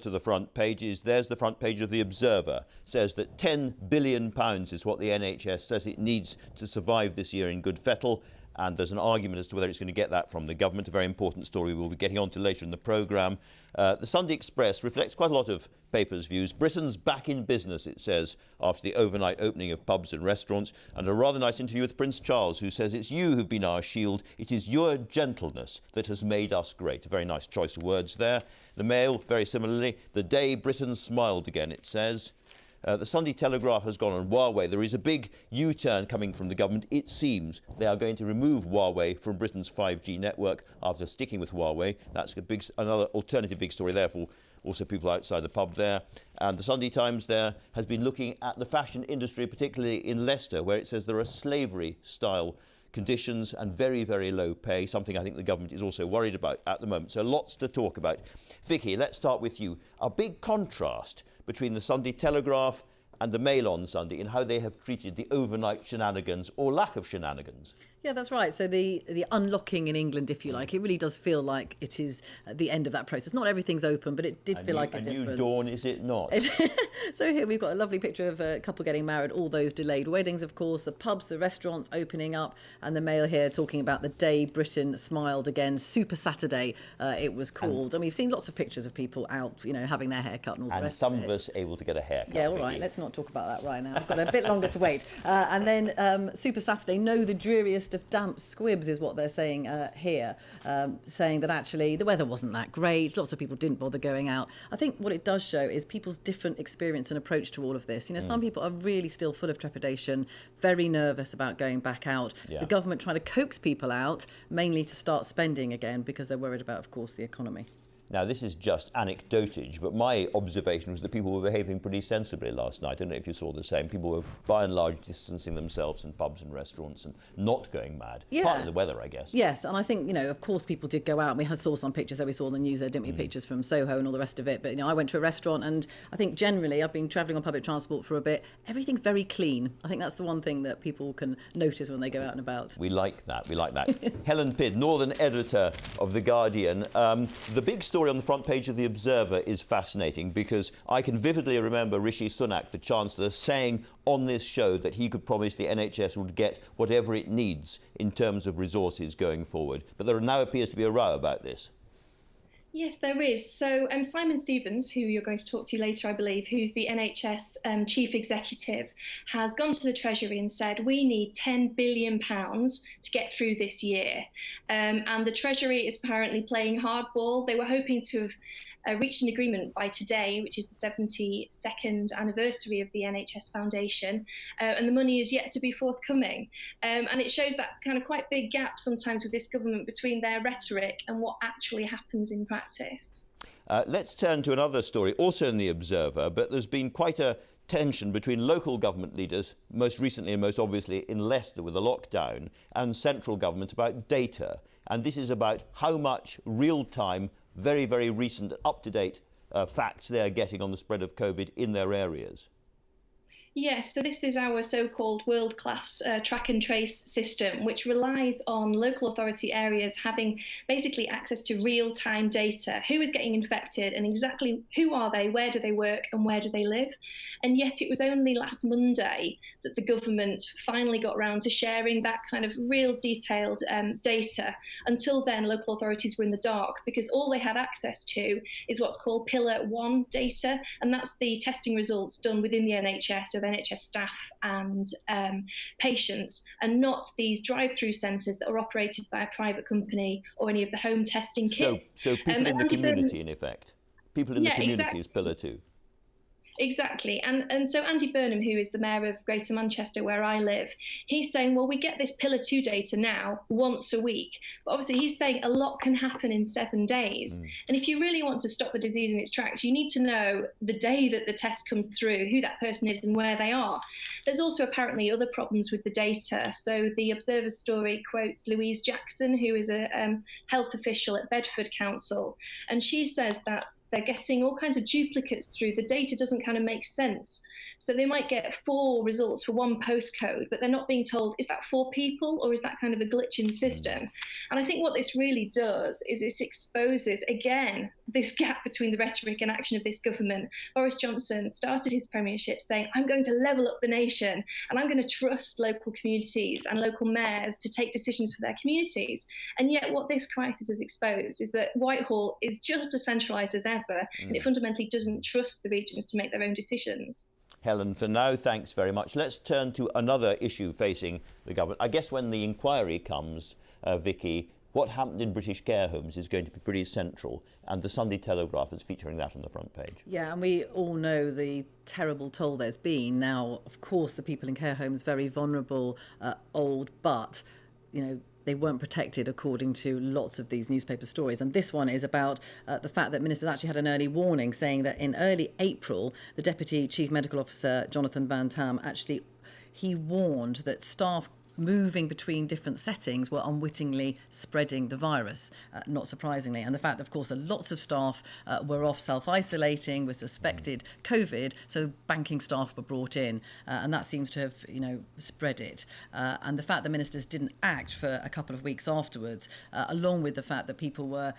to the front pages. There's the front page of The Observer. Says that £10 billion is what the NHS says it needs to survive this year in good fettle. And there's an argument as to whether it's going to get that from the government, a very important story we'll be getting on to later in the programme. The Sunday Express reflects quite a lot of papers' views. Britain's back in business, it says, after the overnight opening of pubs and restaurants. And a rather nice interview with Prince Charles, who says it's you who've been our shield. It is your gentleness that has made us great. A very nice choice of words there. The Mail, very similarly, the day Britain smiled again, it says. The Sunday Telegraph has gone on Huawei. There is a big U-turn coming from the government. It seems they are going to remove Huawei from Britain's 5G network after sticking with Huawei. That's another alternative big story there for also people outside the pub there. And the Sunday Times there has been looking at the fashion industry, particularly in Leicester, where it says there are slavery-style conditions and very, very low pay, something I think the government is also worried about at the moment. So lots to talk about. Vicki, let's start with you. A big contrast between the Sunday Telegraph and the Mail on Sunday in how they have treated the overnight shenanigans or lack of shenanigans. Yeah, that's right. So the unlocking in England, if you like, it really does feel like it is the end of that process. Not everything's open, but it did feel like a difference. A new dawn, is it not? So here we've got a lovely picture of a couple getting married, all those delayed weddings, of course, the pubs, the restaurants opening up, and the Mail here talking about the day Britain smiled again. Super Saturday, it was called. And we've seen lots of pictures of people out, you know, having their hair cut and all the rest of it. And some of us able to get a haircut. Yeah, all right, let's not talk about that right now. I've got a bit longer to wait. And then Super Saturday, no, the dreariest of damp squibs is what they're saying here, saying that actually the weather wasn't that great. Lots of people didn't bother going out. I think what it does show is people's different experience and approach to all of this. You know, some people are really still full of trepidation, very nervous about going back out. Yeah. The government trying to coax people out, mainly to start spending again because they're worried about, of course, the economy. Now, this is just anecdotage, but my observation was that people were behaving pretty sensibly last night. I don't know if you saw the same. People were, by and large, distancing themselves in pubs and restaurants and not going mad. Yeah. Partly the weather, I guess. Yes, and I think, you know, of course, people did go out. And we saw some pictures that we saw in the news there, didn't we? Pictures from Soho and all the rest of it. But, you know, I went to a restaurant and I think generally, I've been travelling on public transport for a bit, everything's very clean. I think that's the one thing that people can notice when they go out and about. We like that. We like that. Helen Pidd, Northern Editor of The Guardian. The big story on the front page of The Observer is fascinating because I can vividly remember Rishi Sunak, the Chancellor, saying on this show that he could promise the NHS would get whatever it needs in terms of resources going forward. But there now appears to be a row about this. Yes, there is. So Simon Stevens, who you're going to talk to later, I believe, who's the NHS chief executive, has gone to the Treasury and said, we need £10 billion to get through this year. And the Treasury is apparently playing hardball. They were hoping to have reached an agreement by today, which is the 72nd anniversary of the NHS Foundation, and the money is yet to be forthcoming. And it shows that kind of quite big gap sometimes with this government between their rhetoric and what actually happens in practice. Let's turn to another story, also in The Observer, but there's been quite a tension between local government leaders, most recently and most obviously in Leicester with the lockdown, and central government about data. And this is about how much real-time, very, very recent, up-to-date facts they are getting on the spread of COVID in their areas. Yes, so this is our so-called world-class track and trace system, which relies on local authority areas having basically access to real-time data. Who is getting infected and exactly who are they, where do they work and where do they live? And yet it was only last Monday that the government finally got around to sharing that kind of real detailed data. Until then, local authorities were in the dark because all they had access to is what's called Pillar 1 data, and that's the testing results done within the NHS of NHS staff and patients, and not these drive-through centres that are operated by a private company or any of the home testing kits. So people in the community, in effect. People in the community is Pillar 2. Exactly. And so Andy Burnham, who is the mayor of Greater Manchester, where I live, he's saying, well, we get this Pillar 2 data now once a week. But obviously, he's saying a lot can happen in 7 days. And if you really want to stop the disease in its tracks, you need to know the day that the test comes through, who that person is and where they are. There's also apparently other problems with the data. So the Observer story quotes Louise Jackson, who is a health official at Bedford Council. And she says that They're getting all kinds of duplicates through. The data doesn't kind of make sense. So they might get 4 results for one postcode, but they're not being told, is that 4 people or is that kind of a glitch in the system? And I think what this really does is it exposes, again, this gap between the rhetoric and action of this government. Boris Johnson started his premiership saying, I'm going to level up the nation and I'm going to trust local communities and local mayors to take decisions for their communities. And yet what this crisis has exposed is that Whitehall is just as centralised as ever, and it fundamentally doesn't trust the regions to make their own decisions. Helen, for now, thanks very much. Let's turn to another issue facing the government. I guess when the inquiry comes, Vicki, what happened in British care homes is going to be pretty central, and the Sunday Telegraph is featuring that on the front page. Yeah, and we all know the terrible toll there's been. Now, of course, the people in care homes, very vulnerable, old, but, you know, they weren't protected according to lots of these newspaper stories. And this one is about the fact that ministers actually had an early warning saying that in early April, the Deputy Chief Medical Officer, Jonathan Van Tam, he warned that staff moving between different settings were unwittingly spreading the virus, not surprisingly. And the fact that, of course, lots of staff were off self-isolating with suspected COVID, so banking staff were brought in, and that seems to have, spread it. And the fact that ministers didn't act for a couple of weeks afterwards, along with the fact that people were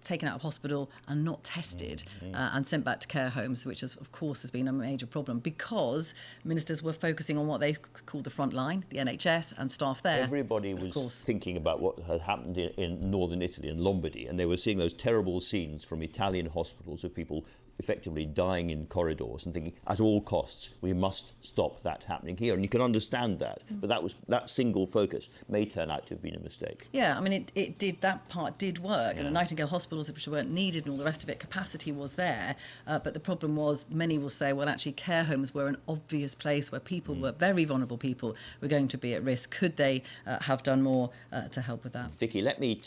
taken out of hospital and not tested and sent back to care homes, which of course has been a major problem because ministers were focusing on what they called the front line, the NHS and staff there. Everybody was thinking about what had happened in northern Italy and Lombardy, and they were seeing those terrible scenes from Italian hospitals of people effectively dying in corridors and thinking, at all costs, we must stop that happening here. And you can understand that, but that single focus may turn out to have been a mistake. Yeah, I mean, that part did work, and the Nightingale hospitals, which weren't needed and all the rest of it, capacity was there, but the problem was, many will say, well, actually, care homes were an obvious place where people were, very vulnerable people, were going to be at risk. Could they have done more to help with that? Vicki,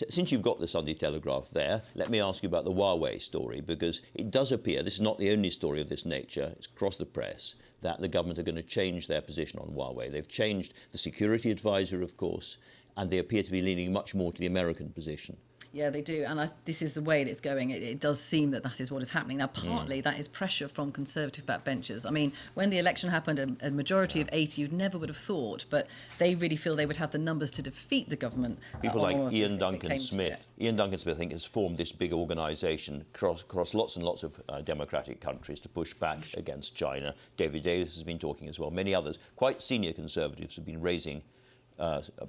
since you've got the Sunday Telegraph there, let me ask you about the Huawei story, because it does appear, this is not the only story of this nature, it's across the press, that the government are going to change their position on Huawei. They've changed the security advisor, of course, and they appear to be leaning much more to the American position. Yeah, they do. And this is the way that it's going. It does seem that is what is happening. Now, partly that is pressure from Conservative backbenchers. I mean, when the election happened, a majority of 80, you'd never would have thought, but they really feel they would have the numbers to defeat the government. People like Ian Duncan Smith. Ian Duncan Smith, I think, has formed this big organisation across lots and lots of democratic countries to push back against China. David Davis has been talking as well. Many others, quite senior Conservatives, have been raising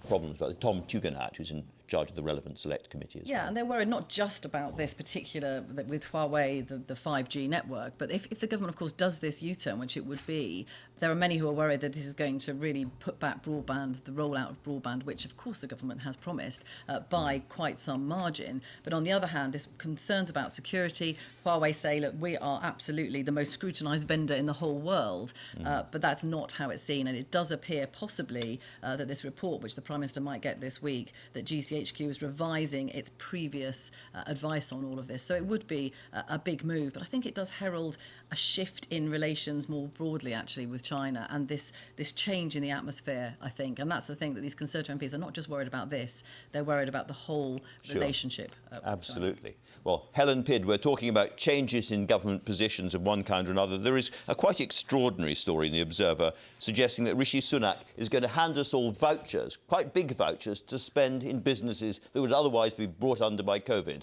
problems about Tom Tugendhat, who's in charge of the relevant select committee as well. Yeah, and they're worried not just about this particular, with Huawei, the 5G network, but if the government, of course, does this U-turn, which it would be, there are many who are worried that this is going to really put back broadband, the rollout of broadband, which, of course, the government has promised by quite some margin. But on the other hand, there's concerns about security. Huawei say, look, we are absolutely the most scrutinised vendor in the whole world, but that's not how it's seen. And it does appear possibly that this report, which the Prime Minister might get this week, that GCHQ is revising its previous advice on all of this. So it would be a big move, but I think it does herald a shift in relations more broadly, actually, with China, and this change in the atmosphere, I think. And that's the thing, that these Conservative MPs are not just worried about this, they're worried about the whole relationship. Absolutely. Well, Helen Pidd, we're talking about changes in government positions of one kind or another. There is a quite extraordinary story in The Observer suggesting that Rishi Sunak is going to hand us all vouchers, quite big vouchers, to spend in businesses that would otherwise be brought under by COVID.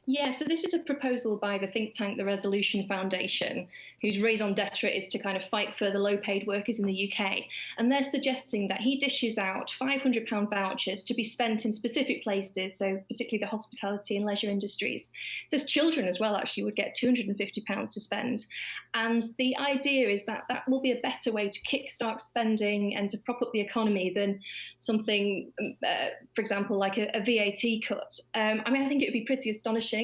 Yeah, so this is a proposal by the think tank, the Resolution Foundation, whose raison d'etre is to kind of fight for the low-paid workers in the UK. And they're suggesting that he dishes out £500 vouchers to be spent in specific places, so particularly the hospitality and leisure industries. It says children as well, actually, would get £250 to spend. And the idea is that that will be a better way to kickstart spending and to prop up the economy than something, for example, like a VAT cut. I mean, I think it would be pretty astonishing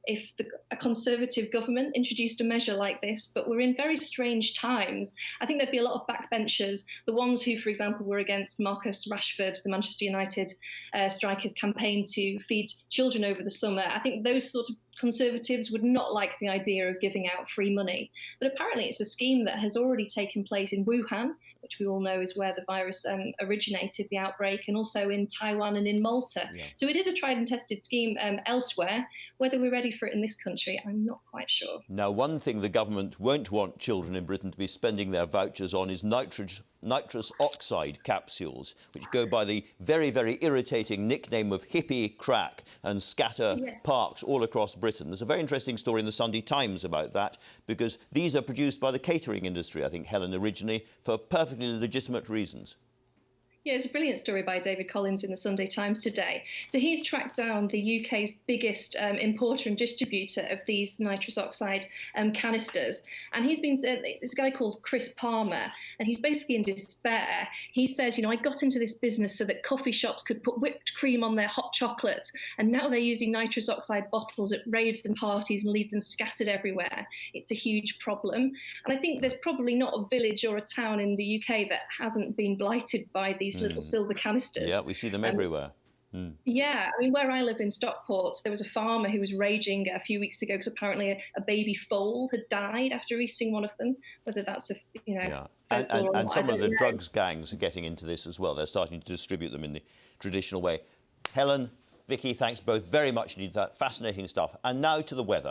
if a Conservative government introduced a measure like this, but we're in very strange times. I think there'd be a lot of backbenchers, the ones who, for example, were against Marcus Rashford, the Manchester United striker's campaign to feed children over the summer. I think those sort of Conservatives would not like the idea of giving out free money. But apparently it's a scheme that has already taken place in Wuhan. which we all know is where the virus originated, the outbreak, and also in Taiwan and in Malta. Yeah. So it is a tried and tested scheme elsewhere. Whether we're ready for it in this country, I'm not quite sure. Now, one thing the government won't want children in Britain to be spending their vouchers on is nitrous oxide capsules, which go by the very, very irritating nickname of hippie crack and scatter parks all across Britain. There's a very interesting story in the Sunday Times about that, because these are produced by the catering industry, I think, Helen, originally, for perfectly legitimate reasons. Yeah, it's a brilliant story by David Collins in the Sunday Times today. So he's tracked down the UK's biggest importer and distributor of these nitrous oxide canisters. And he's been, this guy called Chris Palmer, and he's basically in despair. He says, I got into this business so that coffee shops could put whipped cream on their hot chocolate, and now they're using nitrous oxide bottles at raves and parties and leave them scattered everywhere. It's a huge problem. And I think there's probably not a village or a town in the UK that hasn't been blighted by these little silver canisters. Yeah, we see them everywhere. Yeah, I mean, where I live in Stockport, there was a farmer who was raging a few weeks ago because apparently a baby foal had died after eating one of them. Whether that's Yeah, and some of the drugs gangs are getting into this as well. They're starting to distribute them in the traditional way. Helen, Vicki, thanks both very much indeed for that fascinating stuff. And now to the weather.